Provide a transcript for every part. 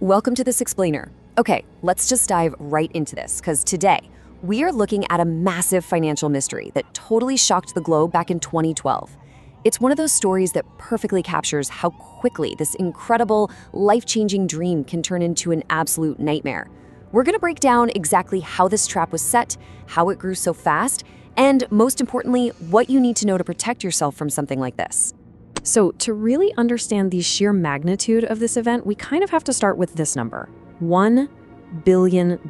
Welcome to this explainer. Okay, let's just dive right into this, because today we are looking at a massive financial mystery that totally shocked the globe back in 2012. It's one of those stories that perfectly captures how quickly this incredible, life-changing dream can turn into an absolute nightmare. We're going to break down exactly how this trap was set, how it grew so fast, and most importantly, what you need to know to protect yourself from something like this. So to really understand the sheer magnitude of this event, we kind of have to start with this number, $1 billion.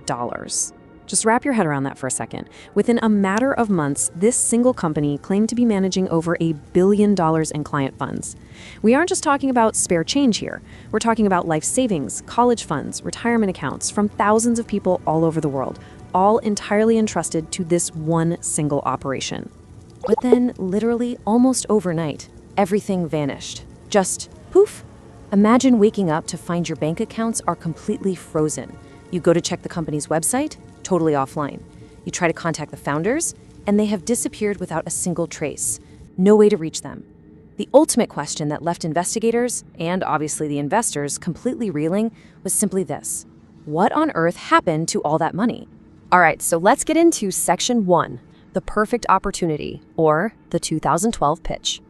Just wrap your head around that for a second. Within a matter of months, this single company claimed to be managing over $1 billion in client funds. We aren't just talking about spare change here. We're talking about life savings, college funds, retirement accounts from thousands of people all over the world, all entirely entrusted to this one single operation. But then, literally almost overnight, everything vanished. Just poof. Imagine waking up to find your bank accounts are completely frozen. You go to check the company's website, totally offline. You try to contact the founders, and they have disappeared without a single trace. No way to reach them. The ultimate question that left investigators, and obviously the investors, completely reeling was simply this: what on earth happened to all that money? All right, so let's get into Section 1, the perfect opportunity, or the 2012 pitch.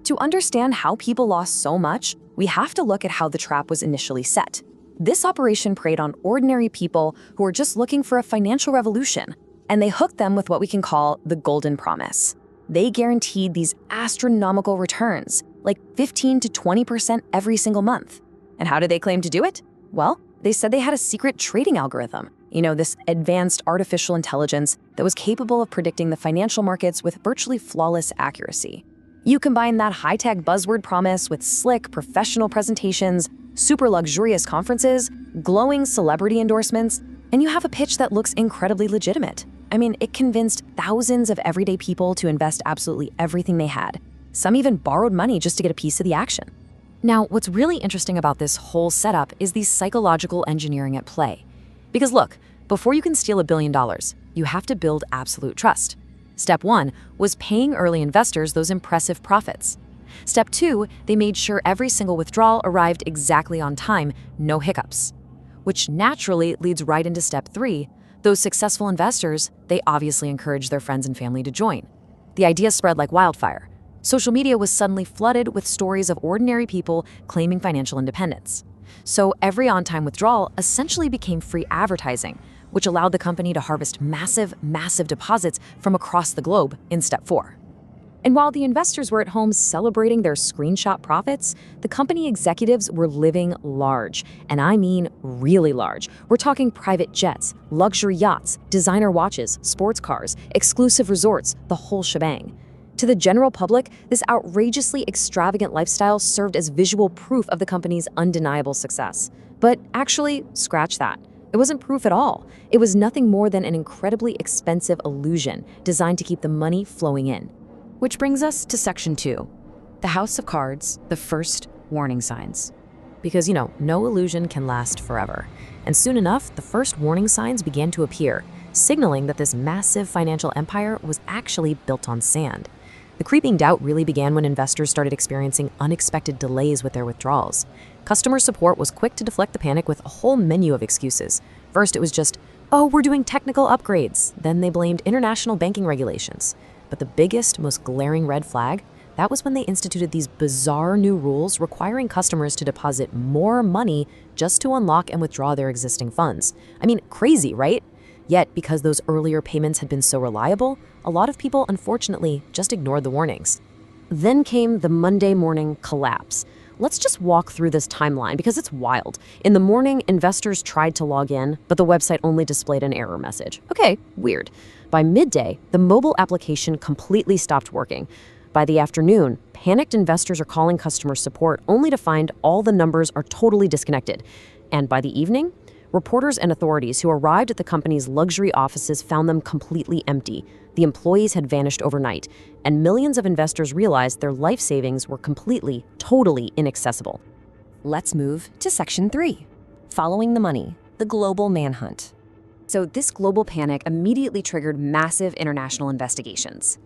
To understand how people lost so much, we have to look at how the trap was initially set. This operation preyed on ordinary people who were just looking for a financial revolution, and they hooked them with what we can call the golden promise. They guaranteed these astronomical returns, like 15 to 20% every single month. And how did they claim to do it? Well, they said they had a secret trading algorithm, this advanced artificial intelligence that was capable of predicting the financial markets with virtually flawless accuracy. You combine that high-tech buzzword promise with slick, professional presentations, super luxurious conferences, glowing celebrity endorsements, and you have a pitch that looks incredibly legitimate. It convinced thousands of everyday people to invest absolutely everything they had. Some even borrowed money just to get a piece of the action. Now, what's really interesting about this whole setup is the psychological engineering at play. Because look, before you can steal $1 billion, you have to build absolute trust. Step 1 was paying early investors those impressive profits. Step 2, they made sure every single withdrawal arrived exactly on time, no hiccups. Which naturally leads right into Step 3. Those successful investors, they obviously encouraged their friends and family to join. The idea spread like wildfire. Social media was suddenly flooded with stories of ordinary people claiming financial independence. So every on-time withdrawal essentially became free advertising, which allowed the company to harvest massive deposits from across the globe in Step 4. And while the investors were at home celebrating their screenshot profits, the company executives were living large, and I mean really large. We're talking private jets, luxury yachts, designer watches, sports cars, exclusive resorts, the whole shebang. To the general public, this outrageously extravagant lifestyle served as visual proof of the company's undeniable success. But actually, scratch that. It wasn't proof at all. It was nothing more than an incredibly expensive illusion designed to keep the money flowing in. Which brings us to Section 2, the House of Cards, the first warning signs. Because, no illusion can last forever. And soon enough, the first warning signs began to appear, signaling that this massive financial empire was actually built on sand. The creeping doubt really began when investors started experiencing unexpected delays with their withdrawals. Customer support was quick to deflect the panic with a whole menu of excuses. First, it was just, "Oh, we're doing technical upgrades." Then they blamed international banking regulations. But the biggest, most glaring red flag, that was when they instituted these bizarre new rules requiring customers to deposit more money just to unlock and withdraw their existing funds. Crazy, right? Yet, because those earlier payments had been so reliable, a lot of people, unfortunately, just ignored the warnings. Then came the Monday morning collapse. Let's just walk through this timeline because it's wild. In the morning, investors tried to log in, but the website only displayed an error message. Okay, weird. By midday, the mobile application completely stopped working. By the afternoon, panicked investors are calling customer support only to find all the numbers are totally disconnected. And by the evening, reporters and authorities who arrived at the company's luxury offices found them completely empty. The employees had vanished overnight, and millions of investors realized their life savings were completely, totally inaccessible. Let's move to Section 3, following the money, the global manhunt. So this global panic immediately triggered massive international investigations.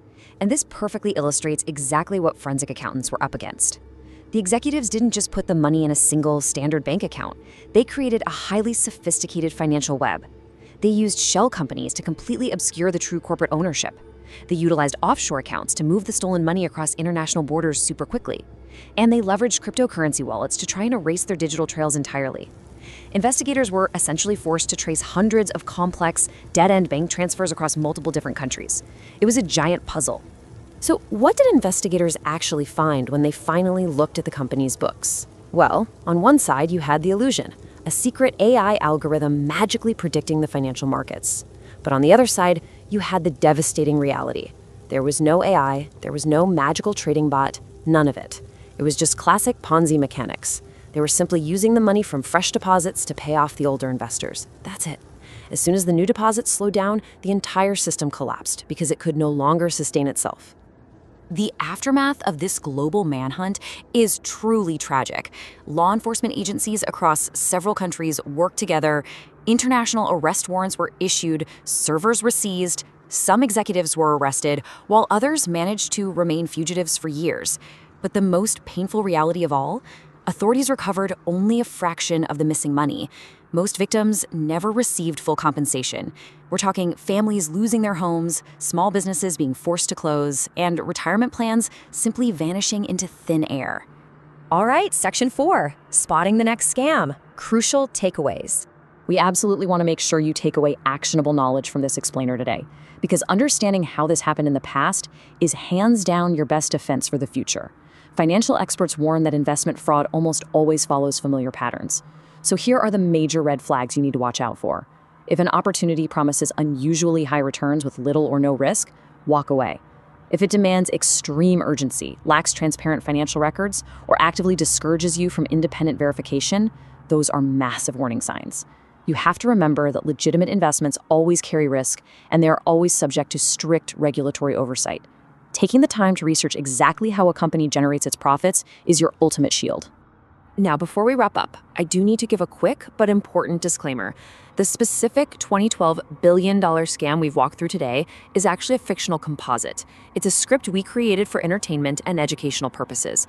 And this perfectly illustrates exactly what forensic accountants were up against. The executives didn't just put the money in a single standard bank account. They created a highly sophisticated financial web. They used shell companies to completely obscure the true corporate ownership. They utilized offshore accounts to move the stolen money across international borders super quickly. And they leveraged cryptocurrency wallets to try and erase their digital trails entirely. Investigators were essentially forced to trace hundreds of complex, dead-end bank transfers across multiple different countries. It was a giant puzzle. So what did investigators actually find when they finally looked at the company's books? Well, on one side you had the illusion, a secret AI algorithm magically predicting the financial markets. But on the other side, you had the devastating reality. There was no AI, there was no magical trading bot, none of it. It was just classic Ponzi mechanics. They were simply using the money from fresh deposits to pay off the older investors. That's it. As soon as the new deposits slowed down, the entire system collapsed because it could no longer sustain itself. The aftermath of this global manhunt is truly tragic. Law enforcement agencies across several countries worked together. International arrest warrants were issued, servers were seized, some executives were arrested, while others managed to remain fugitives for years. But the most painful reality of all, authorities recovered only a fraction of the missing money. Most victims never received full compensation. We're talking families losing their homes, small businesses being forced to close, and retirement plans simply vanishing into thin air. All right, Section 4, spotting the next scam, crucial takeaways. We absolutely want to make sure you take away actionable knowledge from this explainer today, because understanding how this happened in the past is hands down your best defense for the future. Financial experts warn that investment fraud almost always follows familiar patterns. So here are the major red flags you need to watch out for. If an opportunity promises unusually high returns with little or no risk, walk away. If it demands extreme urgency, lacks transparent financial records, or actively discourages you from independent verification, those are massive warning signs. You have to remember that legitimate investments always carry risk, and they are always subject to strict regulatory oversight. Taking the time to research exactly how a company generates its profits is your ultimate shield. Now, before we wrap up, I do need to give a quick but important disclaimer. The specific 2012 billion-dollar scam we've walked through today is actually a fictional composite. It's a script we created for entertainment and educational purposes.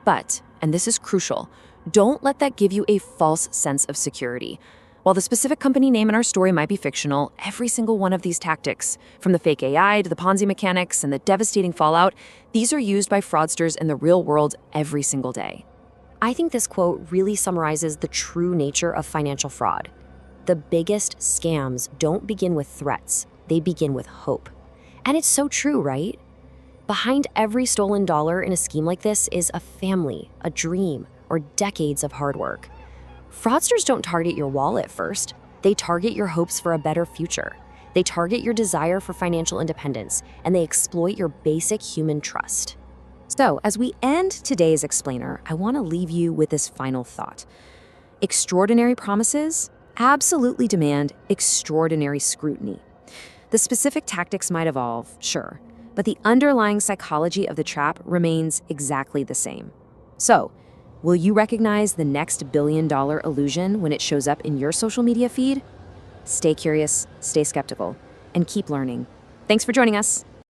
But, and this is crucial, don't let that give you a false sense of security. While the specific company name in our story might be fictional, every single one of these tactics, from the fake AI to the Ponzi mechanics and the devastating fallout, these are used by fraudsters in the real world every single day. I think this quote really summarizes the true nature of financial fraud. The biggest scams don't begin with threats, they begin with hope. And it's so true, right? Behind every stolen dollar in a scheme like this is a family, a dream, or decades of hard work. Fraudsters don't target your wallet first. They target your hopes for a better future. They target your desire for financial independence, and they exploit your basic human trust. So, as we end today's explainer, I want to leave you with this final thought. Extraordinary promises absolutely demand extraordinary scrutiny. The specific tactics might evolve, sure, but the underlying psychology of the trap remains exactly the same. So, will you recognize the next billion-dollar illusion when it shows up in your social media feed? Stay curious, stay skeptical, and keep learning. Thanks for joining us.